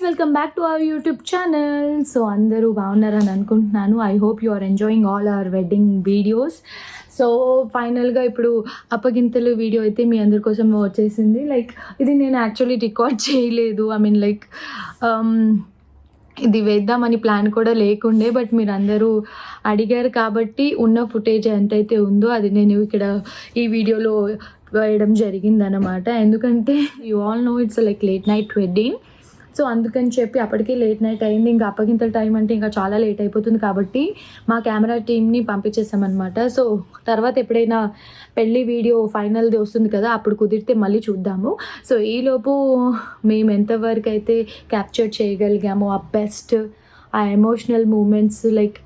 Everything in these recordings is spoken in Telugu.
Welcome back to our YouTube channel. So అందరూ బాగున్నారని అనుకుంటున్నాను. I hope you are enjoying all our wedding videos. So ఫైనల్గా ఇప్పుడు అప్పగింతలు వీడియో అయితే మీ అందరి కోసం వచ్చేసింది. లైక్ ఇది నేను యాక్చువల్లీ రికార్డ్ చేయలేదు. ఐ మీన్ లైక్ ఇది వేద్దామని ప్లాన్ కూడా లేకుండే, బట్ మీరు అందరూ అడిగారు కాబట్టి ఉన్న ఫుటేజ్ ఎంతైతే ఉందో అది నేను ఇక్కడ ఈ వీడియోలో వేయడం జరిగిందనమాట. ఎందుకంటే you all know it's like late night wedding. So అందుకని చెప్పి అప్పటికే లేట్ నైట్ అయింది. ఇంకా అప్పగింతల టైం అంటే ఇంకా చాలా లేట్ అయిపోతుంది కాబట్టి మా కెమెరా టీమ్ని పంపించేసామన్నమాట. సో తర్వాత ఎప్పుడైనా పెళ్ళి వీడియో ఫైనల్ది వస్తుంది కదా, అప్పుడు కుదిరితే మళ్ళీ చూద్దాము. సో ఈలోపు మేము ఎంతవరకు అయితే క్యాప్చర్ చేయగలిగామో ఆ బెస్ట్, ఆ emotional moments, like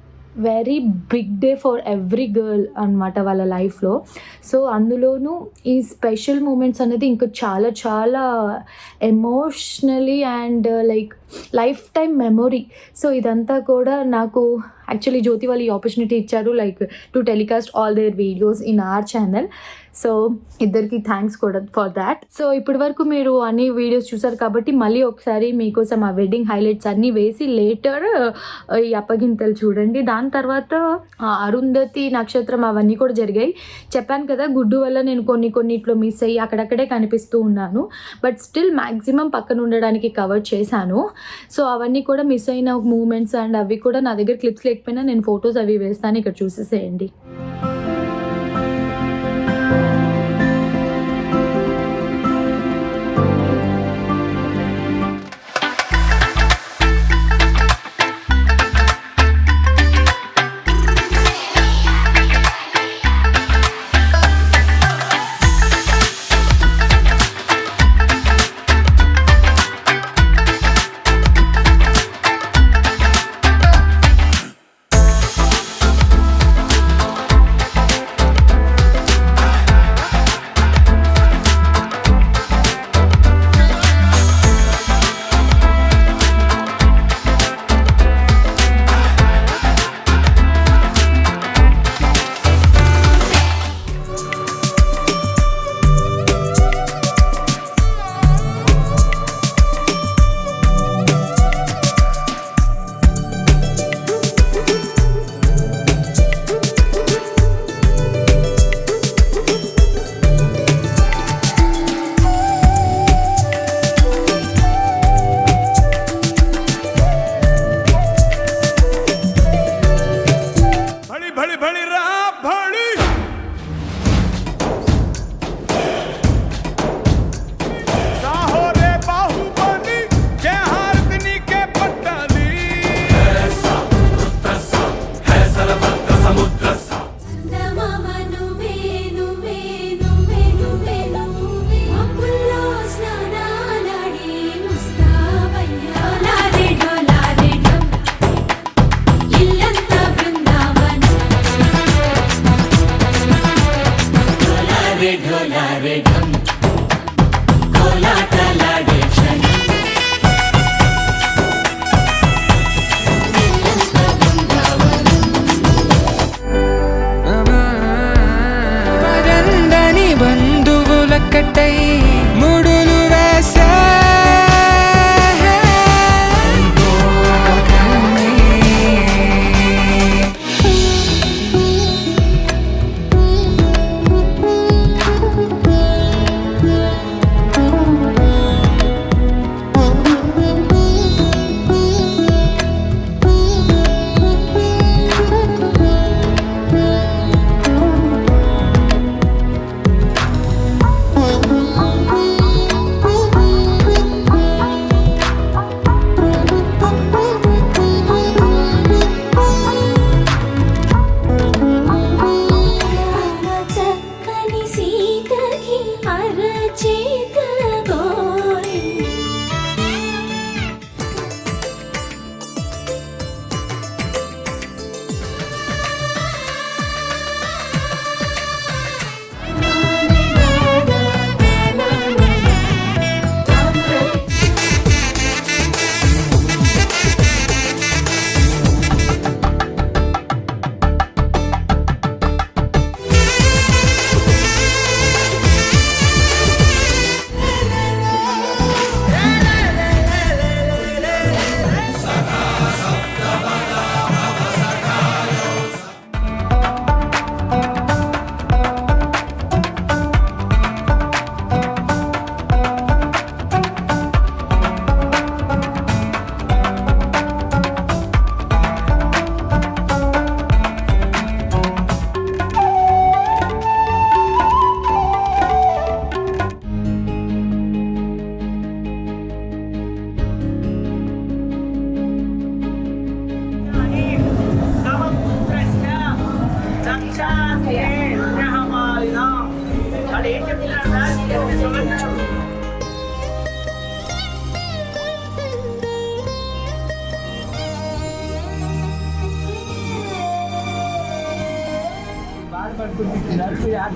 very big day for every girl అనమాట వాళ్ళ లైఫ్లో. సో అందులోనూ ఈ స్పెషల్ మూమెంట్స్ అనేది ఇంకా చాలా చాలా emotionally and like lifetime memory. So ఇదంతా కూడా నాకు యాక్చువల్లీ జ్యోతి వాళ్ళు ఈ ఆపర్చునిటీ ఇచ్చారు, like to telecast all their videos in our channel. So ఇద్దరికి థ్యాంక్స్ కూడా ఫర్ దాట్. సో ఇప్పటి వరకు మీరు అన్ని వీడియోస్ చూసారు కాబట్టి మళ్ళీ ఒకసారి మీకోసం ఆ వెడ్డింగ్ హైలైట్స్ అన్నీ వేసి లేటర్ ఈ అప్పగింతలు చూడండి. దాని తర్వాత అరుంధతి నక్షత్రం అవన్నీ కూడా జరిగాయి. చెప్పాను కదా, గుడ్డు వల్ల నేను కొన్నిట్లో మిస్ అయ్యి అక్కడక్కడే కనిపిస్తూ ఉన్నాను, బట్ స్టిల్ మ్యాక్సిమం పక్కన ఉండడానికి కవర్ చేశాను. సో అవన్నీ కూడా మిస్ అయిన మూమెంట్స్ అండ్ అవి కూడా నా దగ్గర క్లిప్స్ లేకపోయినా నేను ఫొటోస్ అవి వేస్తాను, ఇక్కడ చూసేసేయండి.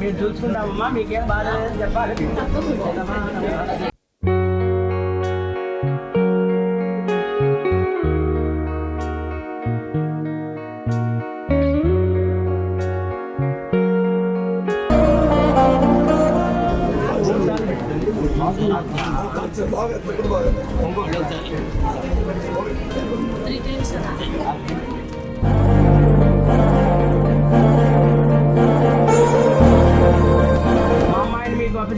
మీరు చూసుకుంటామమ్మా, మీకేం బాధ లేదని చెప్పాలి.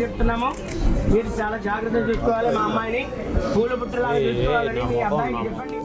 చెప్తున్నాము, మీరు చాలా జాగ్రత్తగా చూసుకోవాలి. మా అమ్మాయిని పూల బుట్టలాగా చూసుకోవాలని మీ అబ్బాయికి చెప్పండి.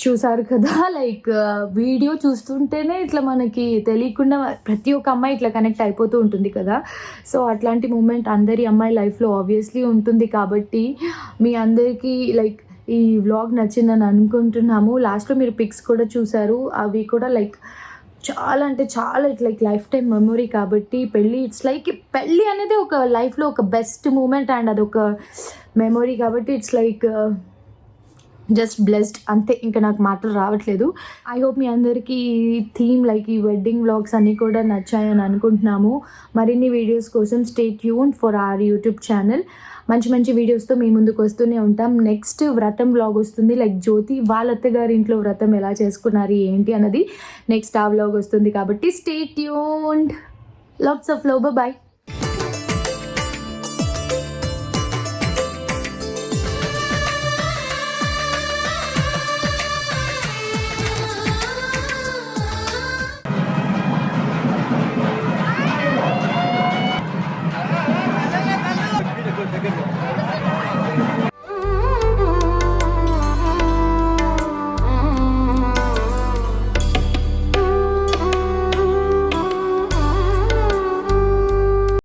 చూసారు కదా, లైక్ వీడియో చూస్తుంటేనే ఇట్లా మనకి తెలియకుండా ప్రతి ఒక్క అమ్మాయి ఇట్లా కనెక్ట్ అయిపోతూ ఉంటుంది కదా. సో అట్లాంటి మూమెంట్ అందరి అమ్మాయి లైఫ్లో ఆబ్వియస్లీ ఉంటుంది. కాబట్టి మీ అందరికీ లైక్ ఈ వ్లాగ్ నచ్చిందని అనుకుంటున్నాము. లాస్ట్లో మీరు పిక్స్ కూడా చూసారు, అవి కూడా లైక్ చాలా అంటే చాలా it's like lifetime memory. కాబట్టి ఇట్స్ లైక్ పెళ్ళి అనేది ఒక లైఫ్లో ఒక బెస్ట్ మూమెంట్ అండ్ అదొక మెమొరీ. కాబట్టి ఇట్స్ లైక్ జస్ట్ బ్లెస్డ్ అంతే, ఇంకా నాకు మాటలు రావట్లేదు. ఐ హోప్ మీ అందరికీ ఈ థీమ్ లైక్ ఈ వెడ్డింగ్ వ్లాగ్స్ అన్నీ కూడా నచ్చాయని అనుకుంటున్నాము. మరిన్ని వీడియోస్ కోసం stay tune for hour YouTube channel. మంచి మంచి వీడియోస్తో మీ ముందుకు వస్తూనే ఉంటాం. నెక్స్ట్ వ్రతం వ్లాగ్ వస్తుంది, లైక్ జ్యోతి వాళ్ళ అత్తగారి ఇంట్లో వ్రతం ఎలా చేసుకున్నారు ఏంటి అన్నది నెక్స్ట్ ఆ వ్లాగ్ వస్తుంది. కాబట్టి stay tuned. Lots of love. Bye.